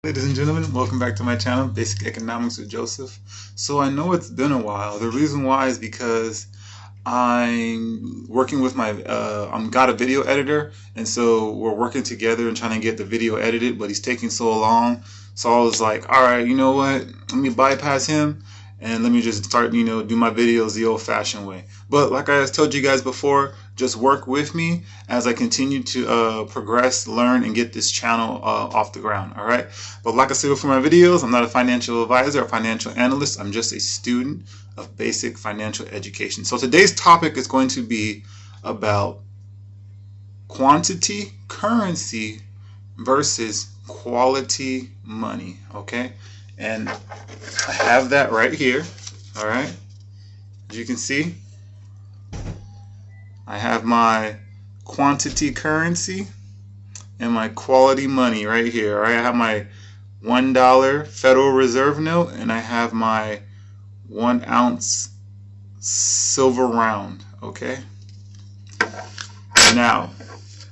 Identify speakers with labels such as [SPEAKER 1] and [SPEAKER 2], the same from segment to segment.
[SPEAKER 1] Ladies and gentlemen, welcome back to my channel, Basic Economics with Joseph. So I know it's been a while. The reason why is because I'm working with I'm got a video editor, and so we're working together and trying to get the video edited, but he's taking so long. So I was like, all right, you know what? Let me bypass him and let me just start, do my videos the old-fashioned way. But like I told you guys before, just work with me as I continue to progress, learn, and get this channel off the ground. All right. But like I said before, my videos, I'm not a financial advisor or financial analyst. I'm just a student of basic financial education. So today's topic is going to be about quantity currency versus quality money. Okay. And I have that right here. All right. As you can see, I have my quantity currency and my quality money right here. All right. I have my $1 Federal Reserve note, and I have my 1 ounce silver round. Okay. Now,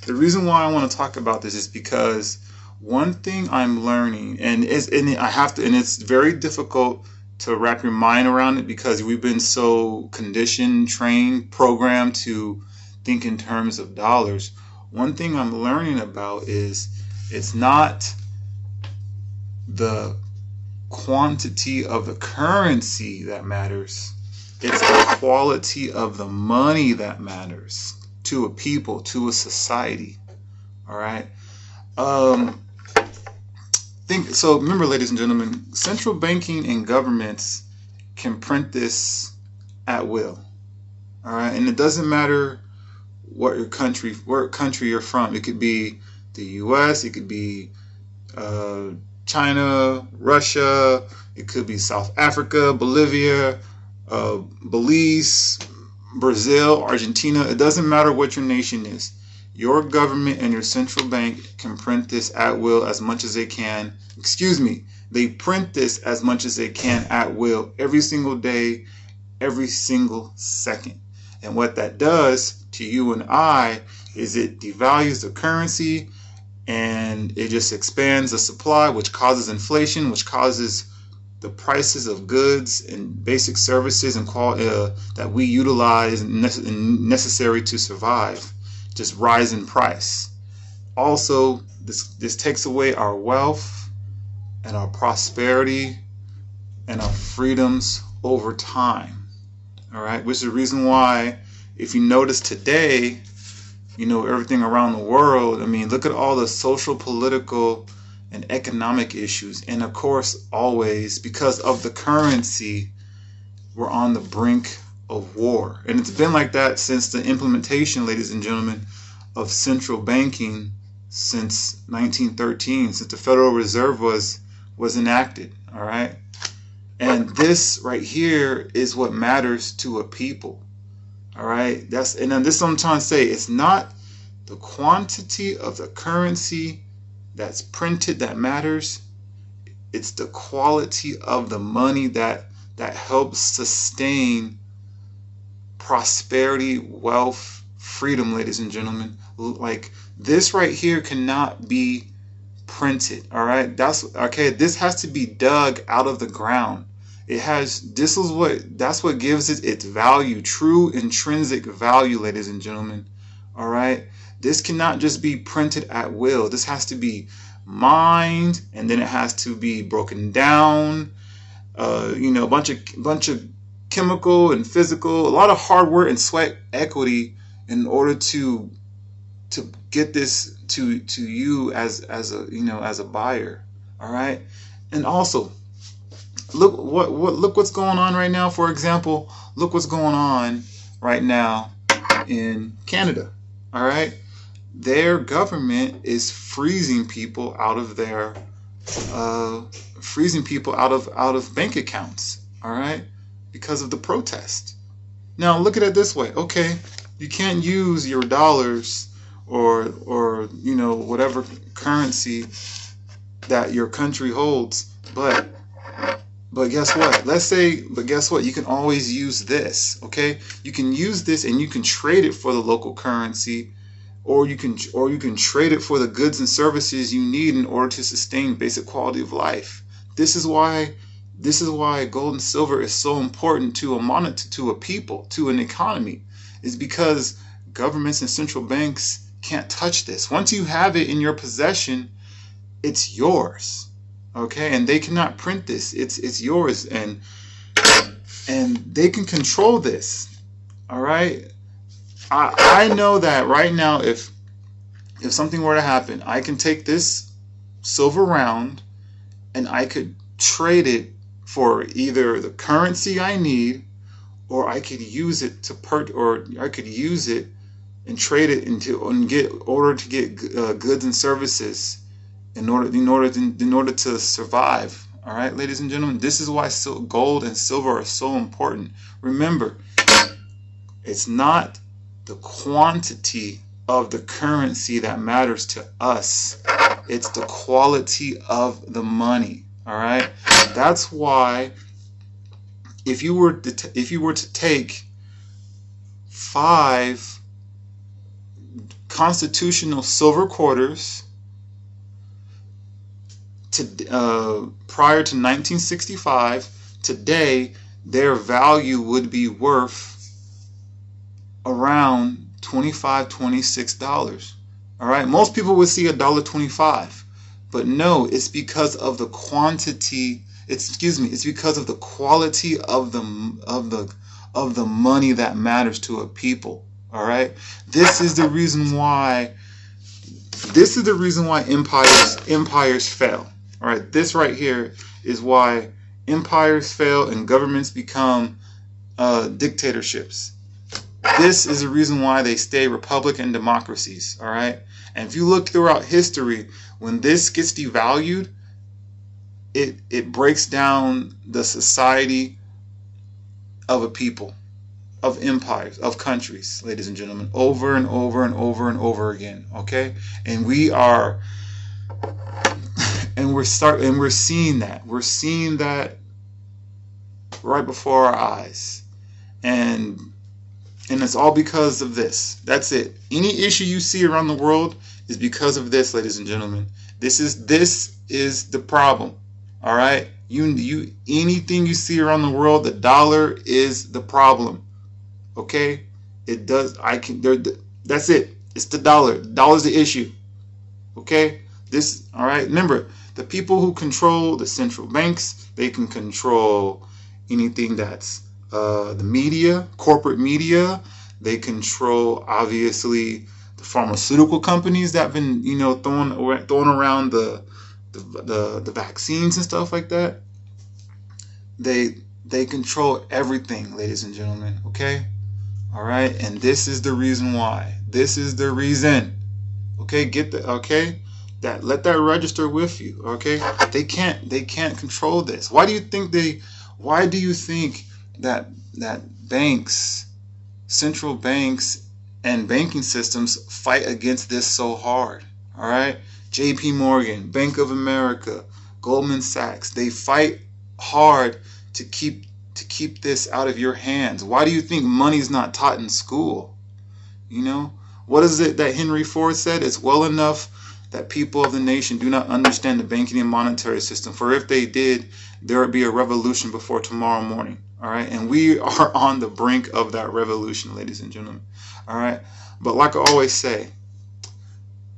[SPEAKER 1] the reason why I want to talk about this is because one thing I'm learning, and it's very difficult to wrap your mind around it because we've been so conditioned, trained, programmed to think in terms of dollars. One thing I'm learning about is it's not the quantity of the currency that matters. It's the quality of the money that matters to a people, to a society. All right. So remember, ladies and gentlemen, central banking and governments can print this at will. All right. And it doesn't matter what country you're from. It could be the US, it could be China, Russia, it could be South Africa, Bolivia, Belize, Brazil, Argentina. It doesn't matter what your nation is. Your government and your central bank can print this at will as much as they can. They print this as much as they can at will every single day, every single second. And what that does to you and I is it devalues the currency, and it just expands the supply, which causes inflation, which causes the prices of goods and basic services and that we utilize and necessary to survive just rise in price. Also, this takes away our wealth and our prosperity and our freedoms over time. All right, which is the reason why, if you notice today, everything around the world. I mean, look at all the social, political, and economic issues. And of course, always, because of the currency, we're on the brink of war. And it's been like that since the implementation, ladies and gentlemen, of central banking since 1913, since the Federal Reserve was enacted. All right. And this right here is what matters to a people. All right. And then this is what I'm trying to say. It's not the quantity of the currency that's printed that matters. It's the quality of the money that helps sustain prosperity, wealth, freedom, ladies and gentlemen. Like this right here cannot be printed. All right. This has to be dug out of the ground. That's what gives it its value, true intrinsic value, ladies and gentlemen. All right. This cannot just be printed at will. This has to be mined, and then it has to be broken down. A bunch of chemical and physical, a lot of hard work and sweat equity in order to get this to you as a buyer. All right. And also, look what's going on right now. For example, look what's going on right now in Canada. All right. Their government is freezing people out of bank accounts. All right, because of the protest. Now look at it this way. Okay, you can't use your dollars or whatever currency that your country holds, but guess what? But guess what? You can always use this. Okay, you can use this and you can trade it for the local currency or you can trade it for the goods and services you need in order to sustain basic quality of life. This is why gold and silver is so important to a monitor, to a people, to an economy, is because governments and central banks can't touch this. Once you have it in your possession, it's yours. Okay, and they cannot print this. It's yours, and they can control this. All right. I know that right now, if something were to happen, I can take this silver round and I could trade it for either the currency I need, or I could use it or I could use it and trade it in order to get goods and services in order to survive. All right, ladies and gentlemen, this is why gold and silver are so important. Remember, it's not the quantity of the currency that matters to us. It's the quality of the money. All right. That's why if you were to take 5 constitutional silver quarters prior to 1965, today their value would be worth around $25, $26. All right, most people would see $1.25, but no, it's because of the quantity. It's because of the quality of the money that matters to a people. All right, this is the reason why empires fail. All right, this right here is why empires fail and governments become dictatorships. This is the reason why they stay Republican democracies, all right? And if you look throughout history, when this gets devalued, it breaks down the society of a people, of empires, of countries, ladies and gentlemen, over and over and over and over again, okay? And we're seeing that. We're seeing that right before our eyes. And it's all because of this. That's it. Any issue you see around the world is because of this, ladies and gentlemen. This is the problem. All right? You anything you see around the world, the dollar is the problem. Okay? That's it. It's the dollar. The dollar's the issue. Okay? All right? Remember, the people who control the central banks, they can control anything that's the media, corporate media. They control, obviously, the pharmaceutical companies that have been, throwing around the vaccines and stuff like that. They control everything, ladies and gentlemen. Okay, all right, and this is the reason why. This is the reason. Okay, let that register with you. Okay, they can't control this. Why do you think that banks, central banks, and banking systems fight against this so hard? All right, J.P. Morgan, Bank of America, Goldman Sachs, they fight hard to keep this out of your hands. Why do you think money's not taught in school? What is it that Henry Ford said? It's well enough that people of the nation do not understand the banking and monetary system, for if they did, there would be a revolution before tomorrow morning. All right, and we are on the brink of that revolution, ladies and gentlemen. All right, but like I always say,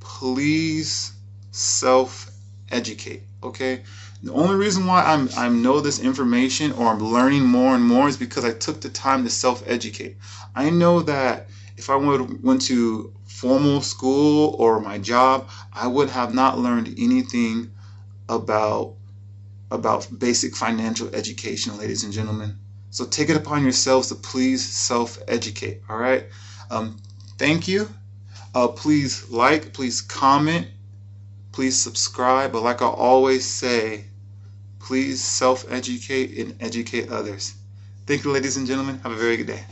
[SPEAKER 1] please self-educate. Okay, the only reason why I know this information, or I'm learning more and more, is because I took the time to self-educate. I know that if I went to formal school or my job, I would have not learned anything about basic financial education, ladies and gentlemen. So take it upon yourselves to please self-educate. All right. Thank you. Please like, please comment, please subscribe. But like I always say, please self-educate and educate others. Thank you, ladies and gentlemen. Have a very good day.